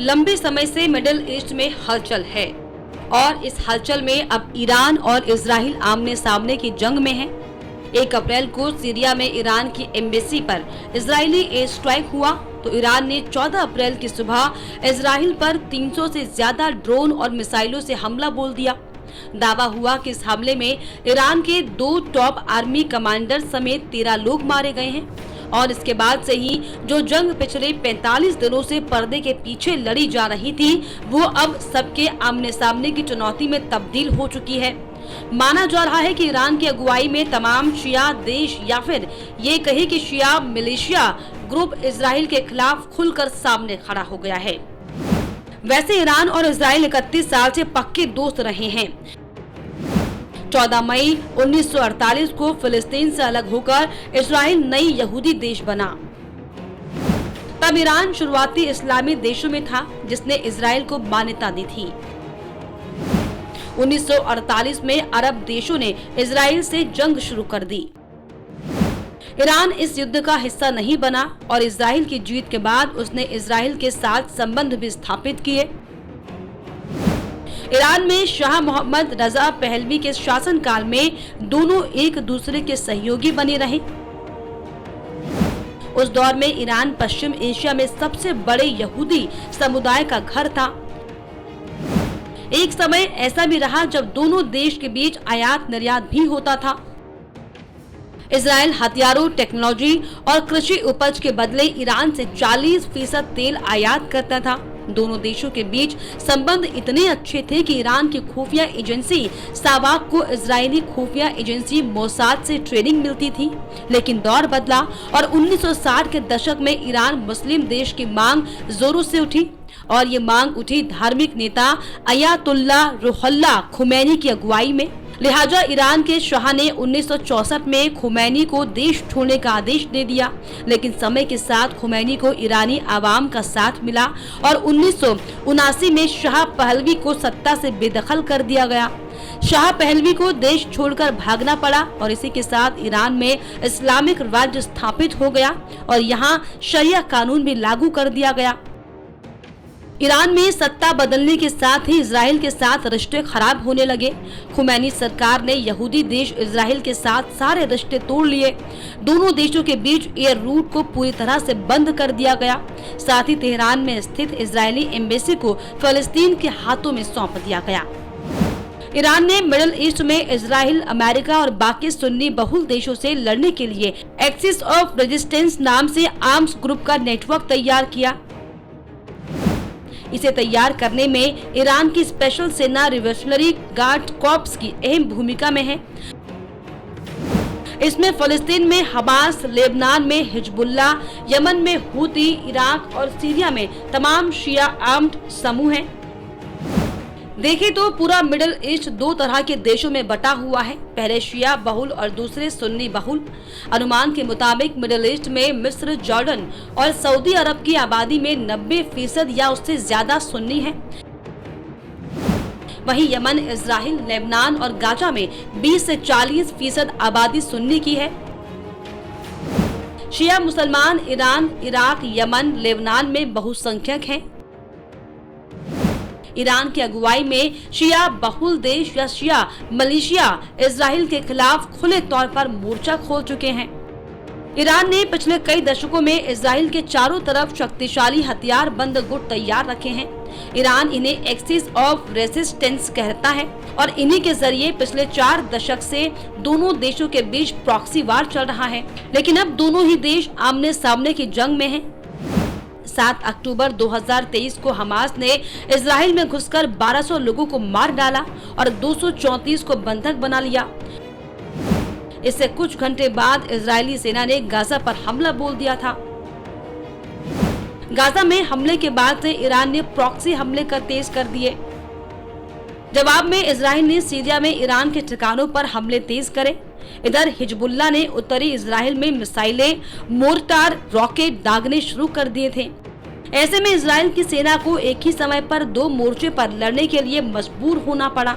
लंबे समय से मिडिल ईस्ट में हलचल है और इस हलचल में अब ईरान और इजराइल आमने सामने की जंग में हैं। 1 अप्रैल को सीरिया में ईरान की एम्बेसी पर इजरायली एयर स्ट्राइक हुआ तो ईरान ने 14 अप्रैल की सुबह इजराइल पर 300 से ज्यादा ड्रोन और मिसाइलों से हमला बोल दिया। दावा हुआ कि इस हमले में ईरान के 2 टॉप आर्मी कमांडर समेत 13 लोग मारे गए हैं और इसके बाद से ही जो जंग पिछले 45 दिनों से पर्दे के पीछे लड़ी जा रही थी वो अब सबके आमने सामने की चुनौती में तब्दील हो चुकी है। माना जा रहा है कि ईरान की अगुवाई में तमाम शिया देश या फिर ये कहे कि शिया मिलिशिया ग्रुप इजराइल के खिलाफ खुलकर सामने खड़ा हो गया है। वैसे ईरान और इजराइल 31 साल से पक्के दोस्त रहे हैं। 14 मई 1948 को फिलिस्तीन से अलग होकर इजराइल नई यहूदी देश बना। तब ईरान शुरुआती इस्लामी देशों में था जिसने इजराइल को मान्यता दी थी। 1948 में अरब देशों ने इजराइल से जंग शुरू कर दी। ईरान इस युद्ध का हिस्सा नहीं बना और इजराइल की जीत के बाद उसने इजराइल के साथ संबंध भी स्थापित किए। ईरान में शाह मोहम्मद रजा पहलवी के शासनकाल में दोनों एक दूसरे के सहयोगी बने रहे। उस दौर में ईरान पश्चिम एशिया में सबसे बड़े यहूदी समुदाय का घर था। एक समय ऐसा भी रहा जब दोनों देश के बीच आयात निर्यात भी होता था। इजराइल हथियारों, टेक्नोलॉजी और कृषि उपज के बदले ईरान से 40% तेल आयात करता था। दोनों देशों के बीच संबंध इतने अच्छे थे कि ईरान की खुफिया एजेंसी सावाक को इजरायली खुफिया एजेंसी मोसाद से ट्रेनिंग मिलती थी। लेकिन दौर बदला और 1960 के दशक में ईरान मुस्लिम देश की मांग जोरों से उठी और ये मांग उठी धार्मिक नेता अयातुल्ला रुहुल्लाह खुमैनी की अगुवाई में। लिहाजा ईरान के शाह ने 1964 में खुमैनी को देश छोड़ने का आदेश दे दिया। लेकिन समय के साथ खुमैनी को ईरानी आवाम का साथ मिला और 1979 में शाह पहलवी को सत्ता से बेदखल कर दिया गया। शाह पहलवी को देश छोड़कर भागना पड़ा और इसी के साथ ईरान में इस्लामिक राज्य स्थापित हो गया और यहाँ शरिया कानून भी लागू कर दिया गया। ईरान में सत्ता बदलने के साथ ही इजराइल के साथ रिश्ते खराब होने लगे। खुमैनी सरकार ने यहूदी देश इजराइल के साथ सारे रिश्ते तोड़ लिए। दोनों देशों के बीच एयर रूट को पूरी तरह से बंद कर दिया गया। साथ ही तेहरान में स्थित इजरायली एम्बेसी को फिलिस्तीन के हाथों में सौंप दिया गया। ईरान ने मिडिल ईस्ट में इजराइल, अमेरिका और बाकी सुन्नी बहुल देशों से लड़ने के लिए एक्सिस ऑफ रेजिस्टेंस नाम से आर्म्स ग्रुप का नेटवर्क तैयार किया। इसे तैयार करने में ईरान की स्पेशल सेना रिवोल्यूशनरी गार्ड कॉर्प्स की अहम भूमिका में है। इसमें फिलिस्तीन में हमास, लेबनान में हिजबुल्लाह, यमन में हूती, इराक और सीरिया में तमाम शिया आर्म्ड समूह हैं। देखें तो पूरा मिडिल ईस्ट 2 तरह के देशों में बटा हुआ है, पहले शिया बहुल और दूसरे सुन्नी बहुल। अनुमान के मुताबिक मिडिल ईस्ट में मिस्र, जॉर्डन और सऊदी अरब की आबादी में 90% या उससे ज्यादा सुन्नी है। वहीं यमन, इजराइल, लेबनान और गाजा में 20 से 40% आबादी सुन्नी की है। शिया मुसलमान ईरान, इराक, यमन, लेबनान में बहुसंख्यक हैं। ईरान की अगुवाई में शिया बहुल देश या शिया मलेशिया इजराइल के खिलाफ खुले तौर पर मोर्चा खोल चुके हैं। ईरान ने पिछले कई दशकों में इजराइल के चारों तरफ शक्तिशाली हथियार बंद गुट तैयार रखे हैं। ईरान इन्हें एक्सिस ऑफ रेजिस्टेंस कहता है और इन्हीं के जरिए पिछले 4 दशक से दोनों देशों के बीच प्रॉक्सी वार चल रहा है। लेकिन अब दोनों ही देश आमने सामने की जंग में हैं। 7 अक्टूबर 2023 को हमास ने इजराइल में घुसकर 1200 लोगों को मार डाला और 234 को बंधक बना लिया। इससे कुछ घंटे बाद इजरायली सेना ने गाजा पर हमला बोल दिया था। गाजा में हमले के बाद से ईरान ने प्रॉक्सी हमले तेज कर दिए। जवाब में इजराइल ने सीरिया में ईरान के ठिकानों पर हमले तेज करे। इधर हिजबुल्लाह ने उत्तरी इजराइल में मिसाइलें, मोर्टार, रॉकेट दागने शुरू कर दिए थे। ऐसे में इजराइल की सेना को एक ही समय पर 2 मोर्चे पर लड़ने के लिए मजबूर होना पड़ा।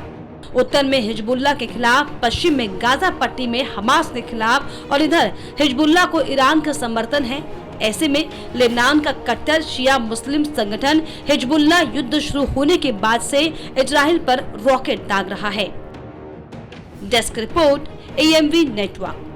उत्तर में हिजबुल्लाह के खिलाफ, पश्चिम में गाजा पट्टी में हमास के खिलाफ और इधर हिजबुल्लाह को ईरान का समर्थन है। ऐसे में लेबनान का कट्टर शिया मुस्लिम संगठन हिजबुल्लाह युद्ध शुरू होने के बाद से इजराइल पर रॉकेट दाग रहा है। Desk report AMV network.